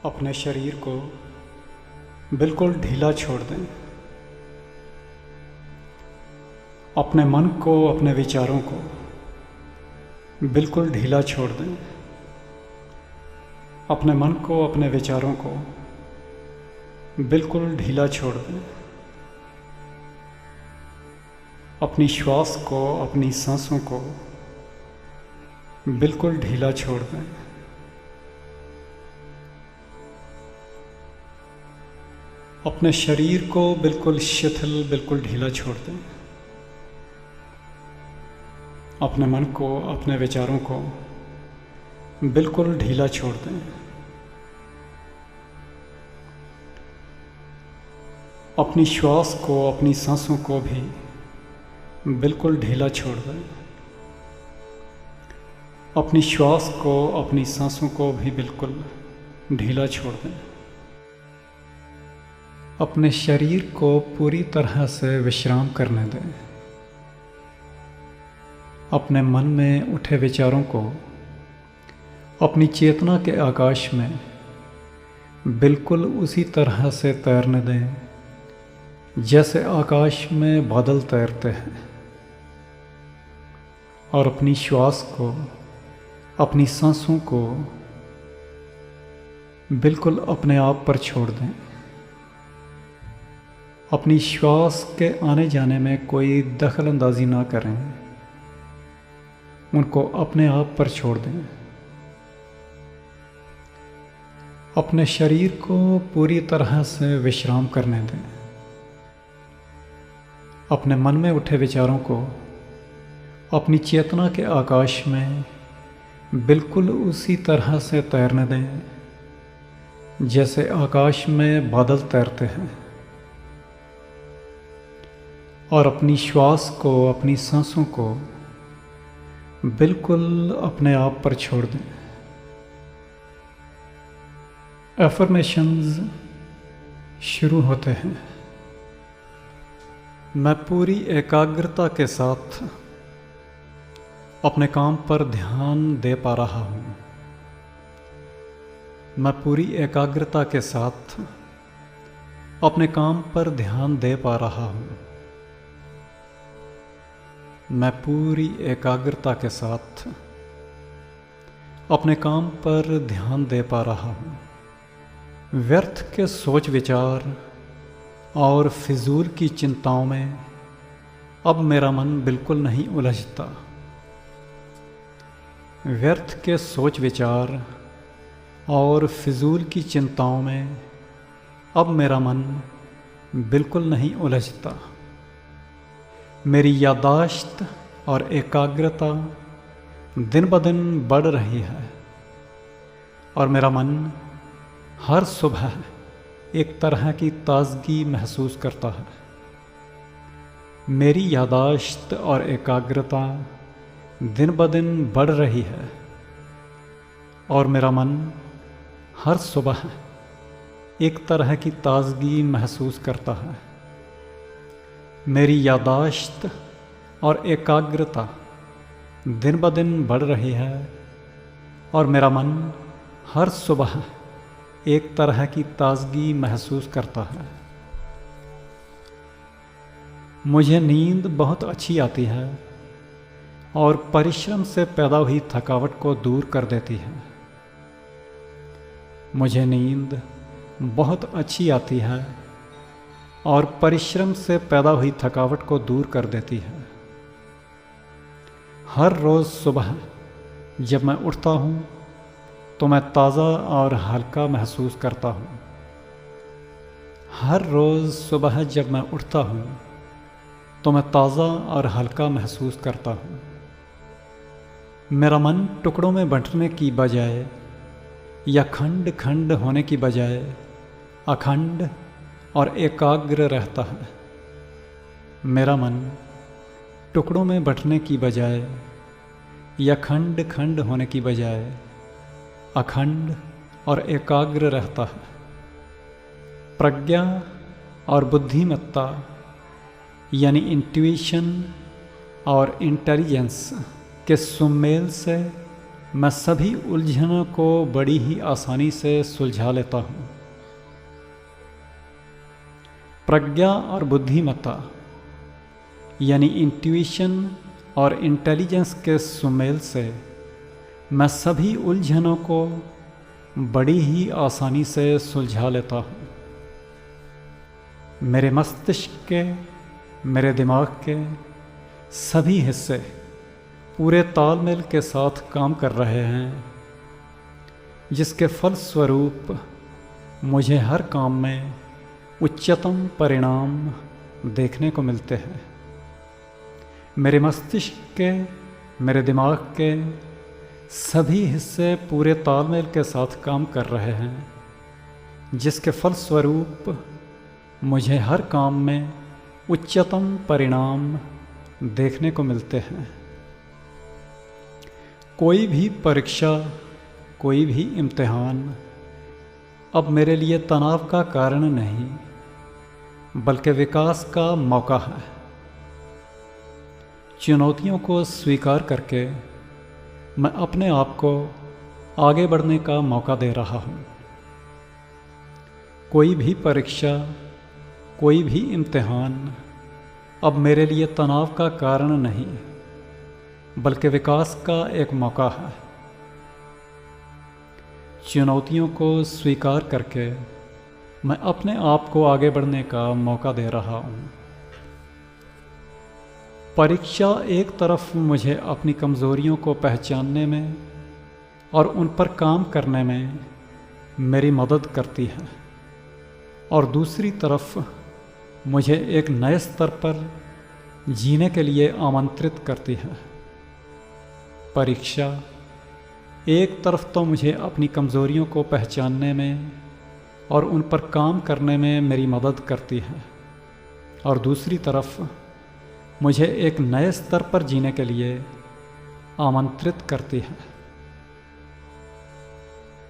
अपने शरीर को बिल्कुल ढीला छोड़ दें। अपने मन को, अपने विचारों को बिल्कुल ढीला छोड़ दें। अपने मन को, अपने विचारों को बिल्कुल ढीला छोड़ दें। अपनी श्वास को, अपनी सांसों को बिल्कुल ढीला छोड़ दें। अपने शरीर को बिल्कुल शिथिल, बिल्कुल ढीला छोड़ दें। अपने मन को, अपने विचारों को बिल्कुल ढीला छोड़ दें। अपनी श्वास को, अपनी सांसों को भी बिल्कुल ढीला छोड़ दें। अपनी श्वास को, अपनी सांसों को भी बिल्कुल ढीला छोड़ दें। अपने शरीर को पूरी तरह से विश्राम करने दें। अपने मन में उठे विचारों को अपनी चेतना के आकाश में बिल्कुल उसी तरह से तैरने दें जैसे आकाश में बादल तैरते हैं। और अपनी श्वास को, अपनी सांसों को बिल्कुल अपने आप पर छोड़ दें। अपनी श्वास के आने जाने में कोई दखल अंदाजी ना करें, उनको अपने आप पर छोड़ दें। अपने शरीर को पूरी तरह से विश्राम करने दें। अपने मन में उठे विचारों को अपनी चेतना के आकाश में बिल्कुल उसी तरह से तैरने दें जैसे आकाश में बादल तैरते हैं। और अपनी श्वास को, अपनी सांसों को बिल्कुल अपने आप पर छोड़ दें। एफर्मेशंस शुरू होते हैं। मैं पूरी एकाग्रता के साथ अपने काम पर ध्यान दे पा रहा हूँ। मैं पूरी एकाग्रता के साथ अपने काम पर ध्यान दे पा रहा हूँ। मैं पूरी एकाग्रता के साथ अपने काम पर ध्यान दे पा रहा हूँ। व्यर्थ के सोच विचार और फिजूल की चिंताओं में अब मेरा मन बिल्कुल नहीं उलझता। व्यर्थ के सोच विचार और फिजूल की चिंताओं में अब मेरा मन बिल्कुल नहीं उलझता। मेरी याददाश्त और एकाग्रता दिन ब दिन बढ़ रही है और मेरा मन हर सुबह एक तरह की ताजगी महसूस करता है। मेरी याददाश्त और एकाग्रता दिन ब दिन बढ़ रही है और मेरा मन हर सुबह एक तरह की ताजगी महसूस करता है। मेरी याददाश्त और एकाग्रता दिन ब दिन बढ़ रही है और मेरा मन हर सुबह एक तरह की ताजगी महसूस करता है। मुझे नींद बहुत अच्छी आती है और परिश्रम से पैदा हुई थकावट को दूर कर देती है। मुझे नींद बहुत अच्छी आती है और परिश्रम से पैदा हुई थकावट को दूर कर देती है। हर रोज़ सुबह जब मैं उठता हूँ तो मैं ताज़ा और हल्का महसूस करता हूँ। हर रोज़ सुबह जब मैं उठता हूँ तो मैं ताज़ा और हल्का महसूस करता हूँ। मेरा मन टुकड़ों में बंटने की बजाय या खंड खंड होने की बजाय अखंड और एकाग्र रहता है। मेरा मन टुकड़ों में बंटने की बजाय या खंड खंड होने की बजाय अखंड और एकाग्र रहता है। प्रज्ञा और बुद्धिमत्ता यानी इंट्यूशन और इंटेलिजेंस के सुमेल से मैं सभी उलझनों को बड़ी ही आसानी से सुलझा लेता हूँ। प्रज्ञा और बुद्धिमत्ता यानी इंट्यूशन और इंटेलिजेंस के सुमेल से मैं सभी उलझनों को बड़ी ही आसानी से सुलझा लेता हूँ। मेरे मस्तिष्क के, मेरे दिमाग के सभी हिस्से पूरे तालमेल के साथ काम कर रहे हैं, जिसके फलस्वरूप मुझे हर काम में उच्चतम परिणाम देखने को मिलते हैं। मेरे मस्तिष्क के, मेरे दिमाग के सभी हिस्से पूरे तालमेल के साथ काम कर रहे हैं, जिसके फलस्वरूप मुझे हर काम में उच्चतम परिणाम देखने को मिलते हैं। कोई भी परीक्षा, कोई भी इम्तिहान अब मेरे लिए तनाव का कारण नहीं, बल्कि विकास का मौका है। चुनौतियों को स्वीकार करके मैं अपने आप को आगे बढ़ने का मौका दे रहा हूँ। कोई भी परीक्षा, कोई भी इम्तिहान अब मेरे लिए तनाव का कारण नहीं, बल्कि विकास का एक मौका है। चुनौतियों को स्वीकार करके मैं अपने आप को आगे बढ़ने का मौका दे रहा हूँ। परीक्षा एक तरफ मुझे अपनी कमज़ोरियों को पहचानने में और उन पर काम करने में मेरी मदद करती है, और दूसरी तरफ मुझे एक नए स्तर पर जीने के लिए आमंत्रित करती है। परीक्षा एक तरफ तो मुझे अपनी कमज़ोरियों को पहचानने में और उन पर काम करने में मेरी मदद करती है, और दूसरी तरफ मुझे एक नए स्तर पर जीने के लिए आमंत्रित करती है।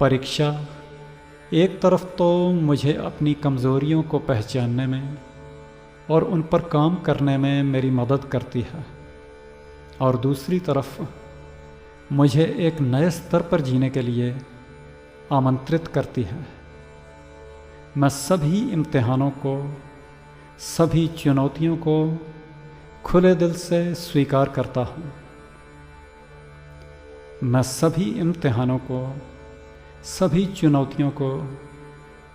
परीक्षा एक तरफ तो मुझे अपनी कमज़ोरियों को पहचानने में और उन पर काम करने में मेरी मदद करती है, और दूसरी तरफ मुझे एक नए स्तर पर जीने के लिए आमंत्रित करती है। मैं सभी इम्तिहानों को, सभी चुनौतियों को खुले दिल से स्वीकार करता हूँ। मैं सभी इम्तिहानों को, सभी चुनौतियों को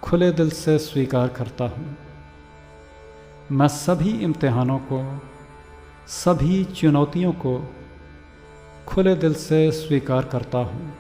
खुले दिल से स्वीकार करता हूँ। मैं सभी इम्तिहानों को, सभी चुनौतियों को खुले दिल से स्वीकार करता हूँ।